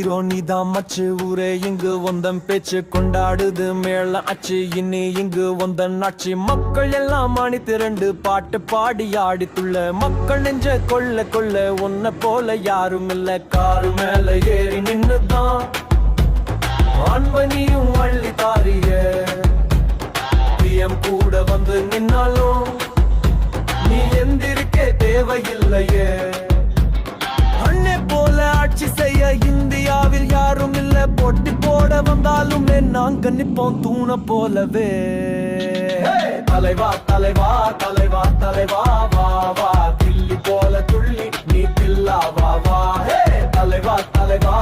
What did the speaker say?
hero நீதான் மச்சு ஊரே இங்கு வந்தன் பேச்சு கொண்டாடுது மேள அச்சு இனி இங்கு வந்தன் ஆட்சி மக்கள் எல்லாம் அணி திரண்டு பாட்டு பாடி ஆடித்துள்ள மக்கள் நெஞ்ச கொள்ள கொள்ள உன்னை போல யாரும் இல்ல காரு மேல ஏறி நின்னுதான் அன்பனியும் அள்ளி தாரிய பிஎம் கூட வந்து நின்னாலும் நீ எந்திருக்கே தேவையில்லையே அண்ணே போல ஆட்சி செய்ய இந்தியாவில் யாரும் இல்ல போட்டி போட வந்தாலுமே நாங்க நிப்போம் தூண போலவே தலைவா தலைவா தலைவா தலைவா வா வா கிள்ளி போல துள்ளி நீ தில்லா வா வா தலைவா தலைவா